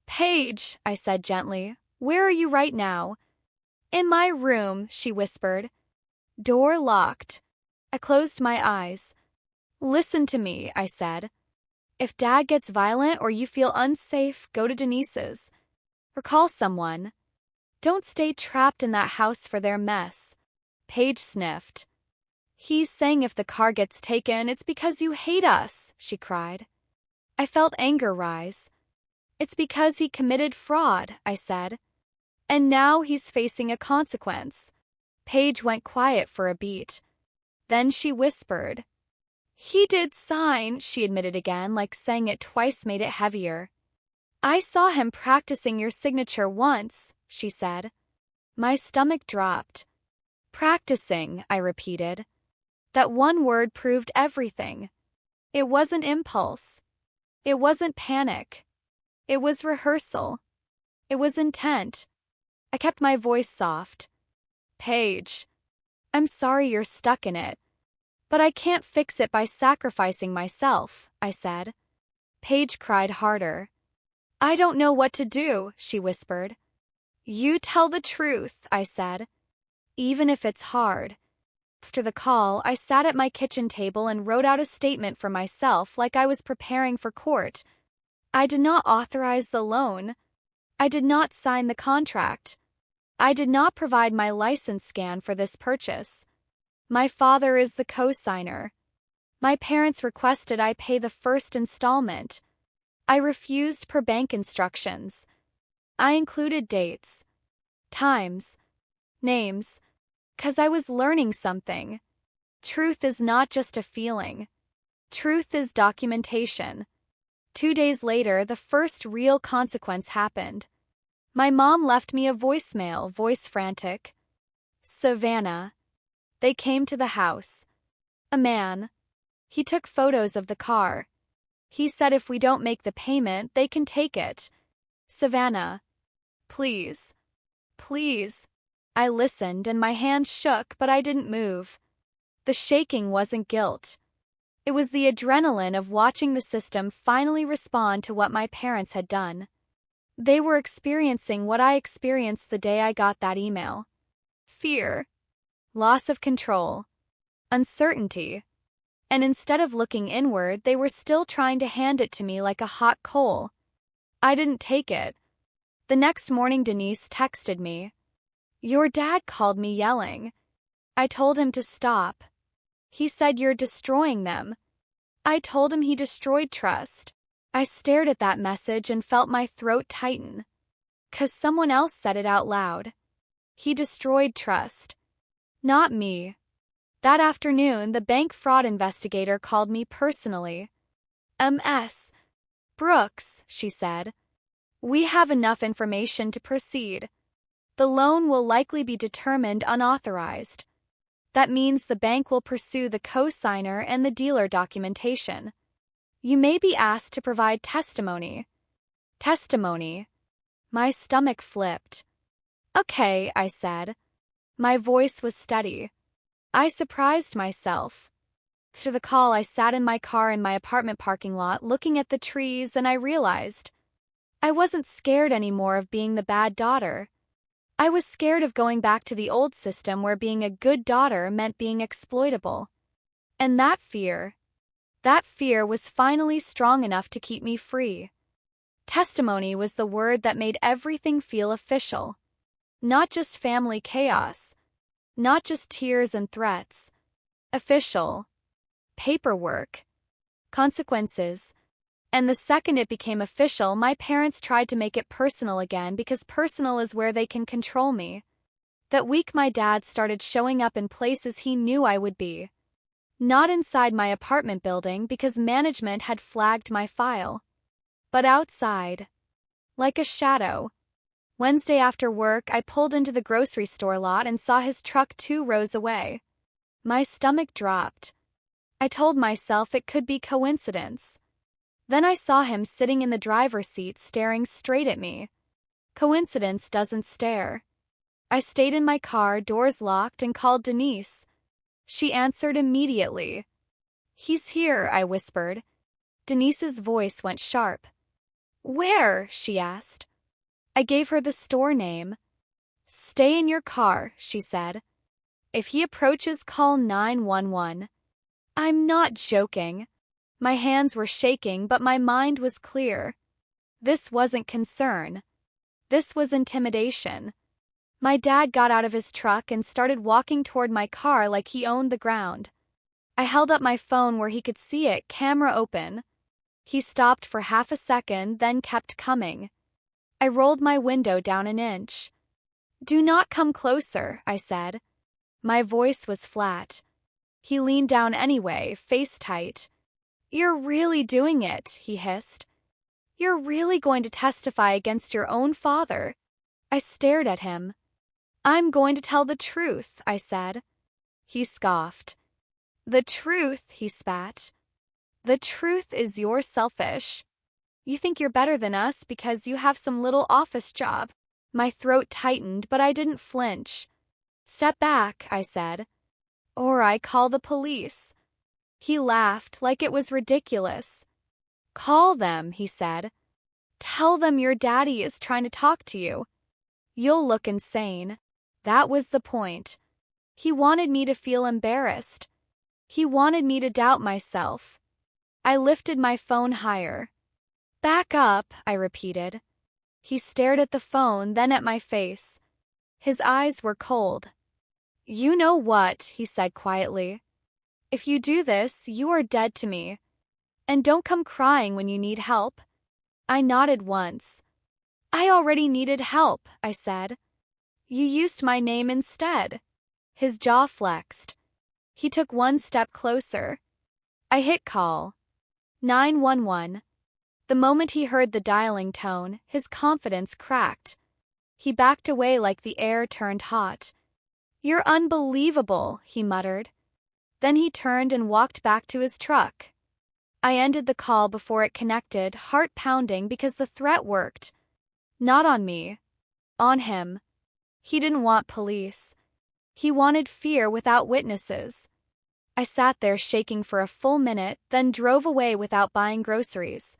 Speaker 1: "Paige," I said gently, "where are you right now?" "In my room," she whispered. Door locked. I closed my eyes. Listen to me, I said. If Dad gets violent or you feel unsafe, go to Denise's. Or call someone. Don't stay trapped in that house for their mess. Paige sniffed. He's saying if the car gets taken, it's because you hate us, she cried. I felt anger rise. It's because he committed fraud, I said. And now he's facing a consequence. Paige went quiet for a beat. Then she whispered. He did sign, she admitted again, like saying it twice made it heavier. I saw him practicing your signature once, she said. My stomach dropped. Practicing, I repeated. That one word proved everything. It wasn't impulse. It wasn't panic. It was rehearsal. It was intent. I kept my voice soft. Paige, I'm sorry you're stuck in it. But I can't fix it by sacrificing myself, I said. Paige cried harder. I don't know what to do, she whispered. You tell the truth, I said. Even if it's hard. After the call, I sat at my kitchen table and wrote out a statement for myself like I was preparing for court. I did not authorize the loan. I did not sign the contract. I did not provide my license scan for this purchase. My father is the co-signer. My parents requested I pay the first installment. I refused per bank instructions. I included dates, times, names, 'cause I was learning something. Truth is not just a feeling. Truth is documentation. 2 days later, the first real consequence happened. My mom left me a voicemail, voice frantic. Savannah. They came to the house. A man. He took photos of the car. He said if we don't make the payment, they can take it. Savannah. Please. Please. I listened and my hands shook, but I didn't move. The shaking wasn't guilt. It was the adrenaline of watching the system finally respond to what my parents had done. They were experiencing what I experienced the day I got that email. Fear. Loss of control. Uncertainty. And instead of looking inward, they were still trying to hand it to me like a hot coal. I didn't take it. The next morning, Denise texted me. Your dad called me yelling. I told him to stop. He said you're destroying them. I told him he destroyed trust. I stared at that message and felt my throat tighten. 'Cause someone else said it out loud. He destroyed trust. Not me. That afternoon, the bank fraud investigator called me personally. Ms. Brooks, she said. We have enough information to proceed. The loan will likely be determined unauthorized. That means the bank will pursue the co-signer and the dealer documentation. You may be asked to provide testimony. Testimony. My stomach flipped. Okay, I said. My voice was steady. I surprised myself. After the call, I sat in my car in my apartment parking lot looking at the trees, and I realized I wasn't scared anymore of being the bad daughter. I was scared of going back to the old system where being a good daughter meant being exploitable. And that fear was finally strong enough to keep me free. Testimony was the word that made everything feel official. Not just family chaos. Not just tears and threats. Official. Paperwork. Consequences. And the second it became official, my parents tried to make it personal again because personal is where they can control me. That week my dad started showing up in places he knew I would be. Not inside my apartment building because management had flagged my file. But outside. Like a shadow. Wednesday after work, I pulled into the grocery store lot and saw his truck 2 rows away. My stomach dropped. I told myself it could be coincidence. Then I saw him sitting in the driver's seat staring straight at me. Coincidence doesn't stare. I stayed in my car, doors locked, and called Denise. She answered immediately. He's here, I whispered. Denise's voice went sharp. Where? She asked. I gave her the store name. Stay in your car, she said. If he approaches, call 911. I'm not joking. My hands were shaking, but my mind was clear. This wasn't concern. This was intimidation. My dad got out of his truck and started walking toward my car like he owned the ground. I held up my phone where he could see it, camera open. He stopped for half a second, then kept coming. I rolled my window down an inch. "Do not come closer," I said. My voice was flat. He leaned down anyway, face tight. "You're really doing it," he hissed. "You're really going to testify against your own father." I stared at him. "I'm going to tell the truth," I said. He scoffed. "The truth," he spat. "The truth is you're selfish. You think you're better than us because you have some little office job." My throat tightened, but I didn't flinch. "Step back," I said. "Or I call the police." He laughed like it was ridiculous. "Call them," he said. "Tell them your daddy is trying to talk to you. You'll look insane." That was the point. He wanted me to feel embarrassed. He wanted me to doubt myself. I lifted my phone higher. "Back up," I repeated. He stared at the phone, then at my face. His eyes were cold. "You know what," he said quietly. "If you do this, you are dead to me. And don't come crying when you need help." I nodded once. "I already needed help," I said. "You used my name instead." His jaw flexed. He took one step closer. I hit call. 911. The moment he heard the dialing tone, his confidence cracked. He backed away like the air turned hot. "You're unbelievable," he muttered. Then he turned and walked back to his truck. I ended the call before it connected, heart pounding because the threat worked. Not on me. On him. He didn't want police. He wanted fear without witnesses. I sat there shaking for a full minute, then drove away without buying groceries.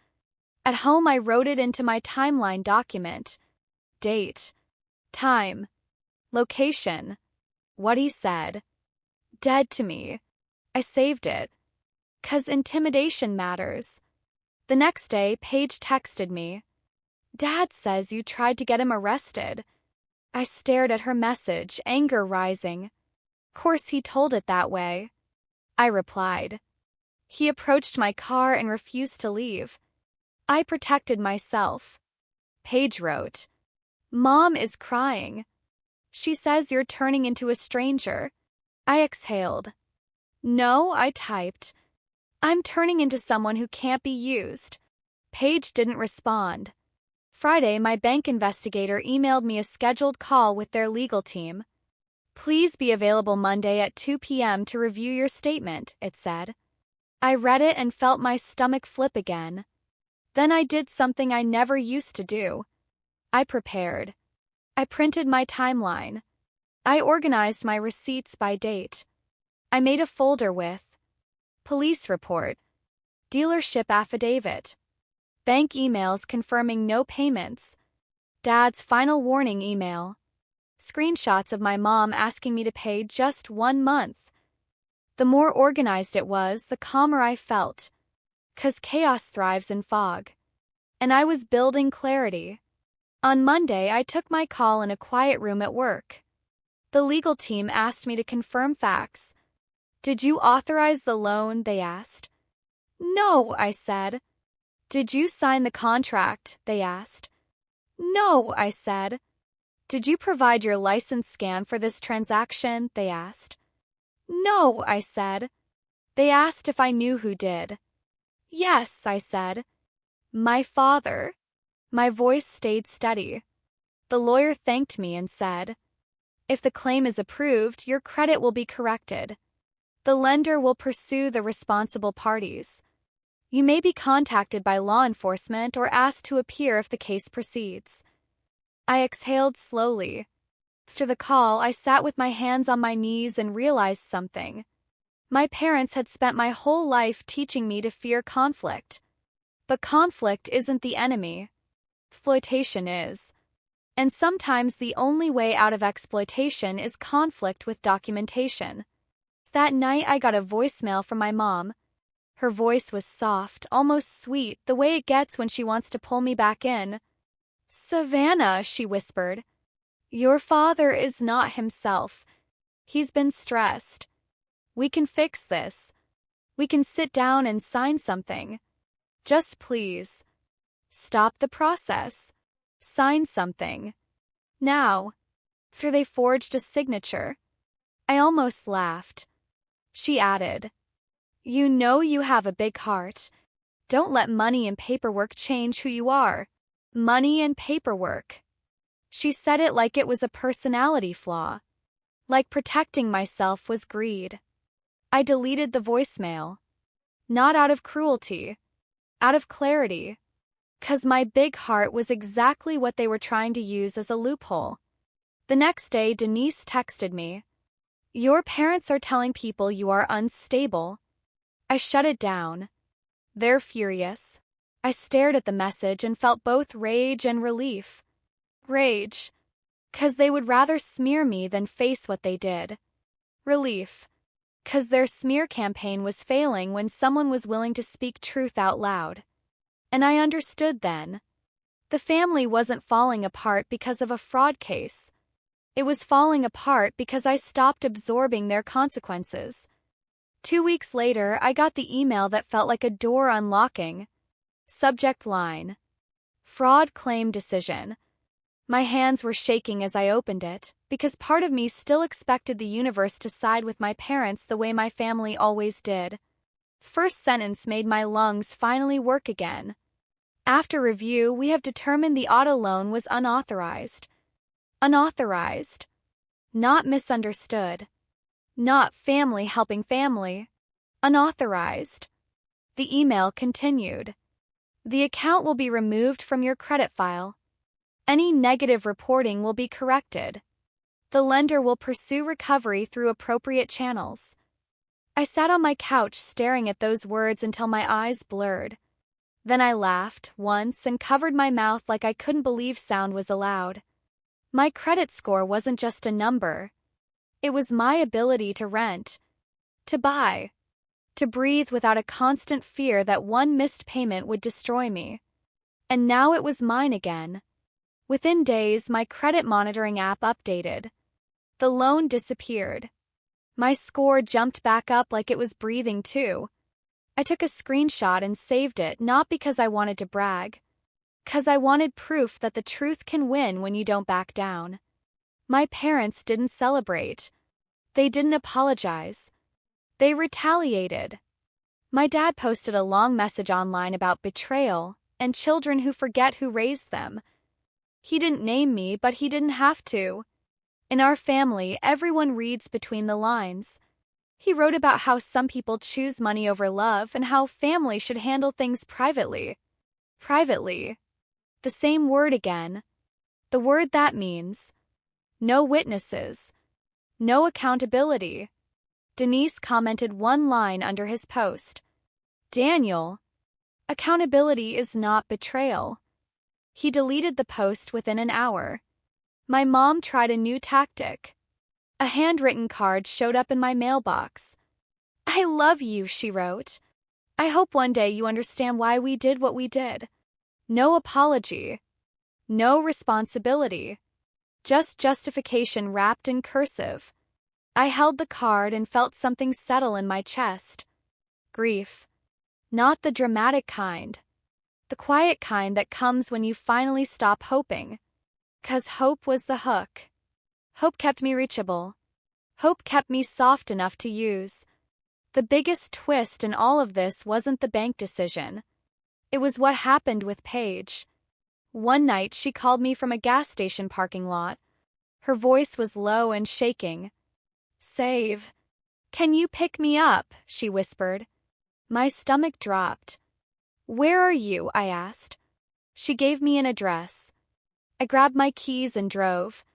Speaker 1: At home, I wrote it into my timeline document. Date. Time. Location. What he said. Dead to me. I saved it. 'Cause intimidation matters. The next day, Paige texted me. "Dad says you tried to get him arrested." I stared at her message, anger rising. "Course he told it that way." I replied. He approached my car and refused to leave. I protected myself. Paige wrote, "Mom is crying. She says you're turning into a stranger." I exhaled. "No," I typed. "I'm turning into someone who can't be used." Paige didn't respond. Friday, my bank investigator emailed me a scheduled call with their legal team. "Please be available Monday at 2 p.m. to review your statement," it said. I read it and felt my stomach flip again. Then I did something I never used to do. I prepared. I printed my timeline. I organized my receipts by date. I made a folder with police report, dealership affidavit, bank emails confirming no payments, Dad's final warning email, screenshots of my mom asking me to pay just 1 month. The more organized it was, the calmer I felt, 'cause chaos thrives in fog. And I was building clarity. On Monday, I took my call in a quiet room at work. The legal team asked me to confirm facts. "Did you authorize the loan?" they asked. "No," I said. "Did you sign the contract?" they asked. "No," I said. "Did you provide your license scan for this transaction?" they asked. "No," I said. They asked if I knew who did. "Yes," I said. "My father." My voice stayed steady. The lawyer thanked me and said, "If the claim is approved, your credit will be corrected. The lender will pursue the responsible parties. You may be contacted by law enforcement or asked to appear if the case proceeds." I exhaled slowly. After the call, I sat with my hands on my knees and realized something. My parents had spent my whole life teaching me to fear conflict. But conflict isn't the enemy. Exploitation is. And sometimes the only way out of exploitation is conflict with documentation. That night I got a voicemail from my mom. Her voice was soft, almost sweet, the way it gets when she wants to pull me back in. "Savannah," she whispered. "Your father is not himself. He's been stressed. We can fix this. We can sit down and sign something. Just please. Stop the process. Sign something. Now." After they forged a signature. I almost laughed. She added, "You know you have a big heart. Don't let money and paperwork change who you are." Money and paperwork. She said it like it was a personality flaw. Like protecting myself was greed. I deleted the voicemail. Not out of cruelty. Out of clarity. 'Cause my big heart was exactly what they were trying to use as a loophole. The next day, Denise texted me. "Your parents are telling people you are unstable." I shut it down. They're furious. I stared at the message and felt both rage and relief. Rage, 'cause they would rather smear me than face what they did. Relief, 'cause their smear campaign was failing when someone was willing to speak truth out loud. And I understood then. The family wasn't falling apart because of a fraud case. It was falling apart because I stopped absorbing their consequences. 2 weeks later, I got the email that felt like a door unlocking. Subject line: Fraud claim decision. My hands were shaking as I opened it, because part of me still expected the universe to side with my parents the way my family always did. First sentence made my lungs finally work again. After review, we have determined the auto loan was unauthorized. Unauthorized. Not misunderstood. Not family helping family. Unauthorized. The email continued. The account will be removed from your credit file. Any negative reporting will be corrected. The lender will pursue recovery through appropriate channels. I sat on my couch staring at those words until my eyes blurred. Then I laughed once and covered my mouth like I couldn't believe sound was allowed. My credit score wasn't just a number. It was my ability to rent, to buy, to breathe without a constant fear that one missed payment would destroy me. And now it was mine again. Within days, my credit monitoring app updated. The loan disappeared. My score jumped back up like it was breathing too. I took a screenshot and saved it, not because I wanted to brag, 'cause I wanted proof that the truth can win when you don't back down. My parents didn't celebrate. They didn't apologize. They retaliated. My dad posted a long message online about betrayal and children who forget who raised them. He didn't name me, but he didn't have to. In our family, everyone reads between the lines. He wrote about how some people choose money over love and how family should handle things privately. Privately. The same word again. The word that means no witnesses. No accountability. Denise commented one line under his post. "Daniel, accountability is not betrayal." He deleted the post within an hour. My mom tried a new tactic. A handwritten card showed up in my mailbox. "I love you," she wrote. "I hope one day you understand why we did what we did." No apology. No responsibility. Just justification wrapped in cursive. I held the card and felt something settle in my chest. Grief. Not the dramatic kind. The quiet kind that comes when you finally stop hoping. 'Cause hope was the hook. Hope kept me reachable. Hope kept me soft enough to use. The biggest twist in all of this wasn't the bank decision. It was what happened with Paige. One night she called me from a gas station parking lot. Her voice was low and shaking. "Save. Can you pick me up?" she whispered. My stomach dropped. "Where are you?" I asked. She gave me an address. I grabbed my keys and drove.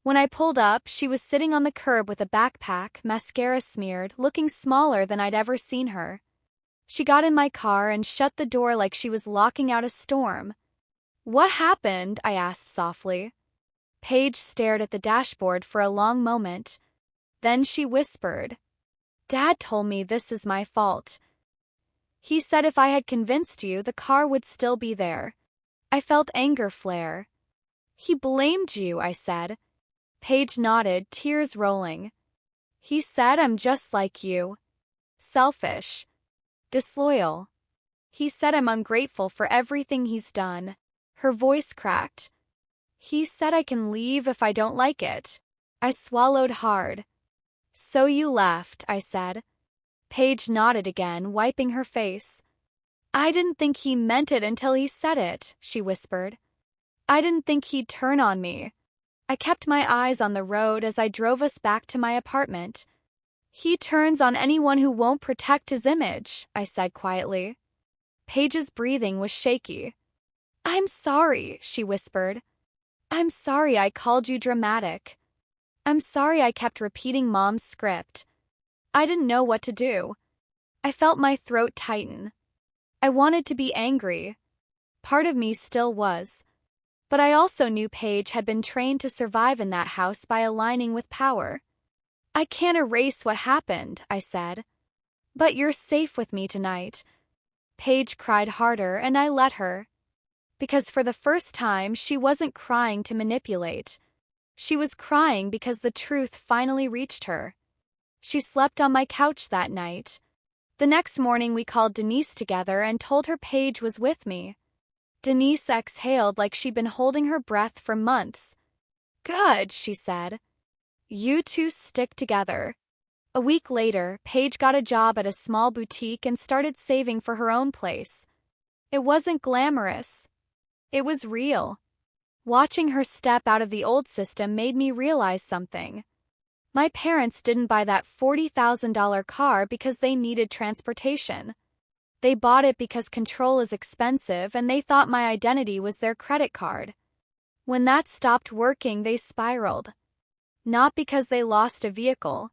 Speaker 1: When I pulled up, she was sitting on the curb with a backpack, mascara smeared, looking smaller than I'd ever seen her. She got in my car and shut the door like she was locking out a storm. "What happened?" I asked softly. Paige stared at the dashboard for a long moment. Then she whispered, Dad told me this is my fault. He said if I had convinced you, the car would still be there. I felt anger flare. He blamed you, I said. Paige nodded, tears rolling. He said I'm just like you. Selfish. Disloyal. He said I'm ungrateful for everything he's done. Her voice cracked. He said I can leave if I don't like it. I swallowed hard. So you left, I said. Paige nodded again, wiping her face. I didn't think he meant it until he said it, she whispered. I didn't think he'd turn on me. I kept my eyes on the road as I drove us back to my apartment. He turns on anyone who won't protect his image, I said quietly. Paige's breathing was shaky. I'm sorry, she whispered. I'm sorry I called you dramatic. I'm sorry I kept repeating Mom's script. I didn't know what to do. I felt my throat tighten. I wanted to be angry. Part of me still was. But I also knew Paige had been trained to survive in that house by aligning with power. I can't erase what happened, I said. But you're safe with me tonight. Paige cried harder, and I let her. Because for the first time, she wasn't crying to manipulate. She was crying because the truth finally reached her. She slept on my couch that night. The next morning, we called Denise together and told her Paige was with me. Denise exhaled like she'd been holding her breath for months. Good, she said. You two stick together. A week later, Paige got a job at a small boutique and started saving for her own place. It wasn't glamorous. It was real. Watching her step out of the old system made me realize something. My parents didn't buy that $40,000 car because they needed transportation. They bought it because control is expensive and they thought my identity was their credit card. When that stopped working, they spiraled. Not because they lost a vehicle,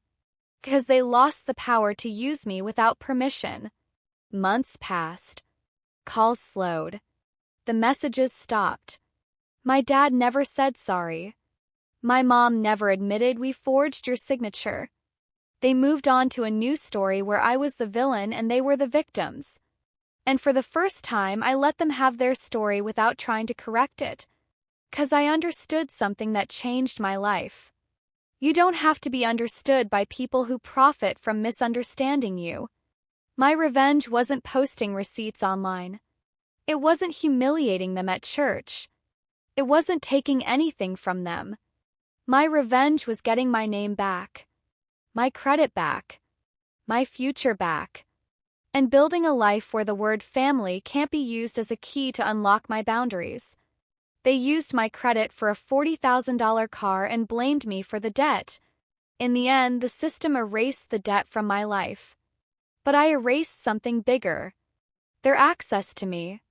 Speaker 1: because they lost the power to use me without permission. Months passed. Calls slowed. The messages stopped. My dad never said sorry. My mom never admitted we forged your signature. They moved on to a new story where I was the villain and they were the victims. And for the first time, I let them have their story without trying to correct it. 'Cause I understood something that changed my life. You don't have to be understood by people who profit from misunderstanding you. My revenge wasn't posting receipts online. It wasn't humiliating them at church. It wasn't taking anything from them. My revenge was getting my name back, my credit back, my future back, and building a life where the word family can't be used as a key to unlock my boundaries. They used my credit for a $40,000 car and blamed me for the debt. In the end, the system erased the debt from my life. But I erased something bigger. Their access to me.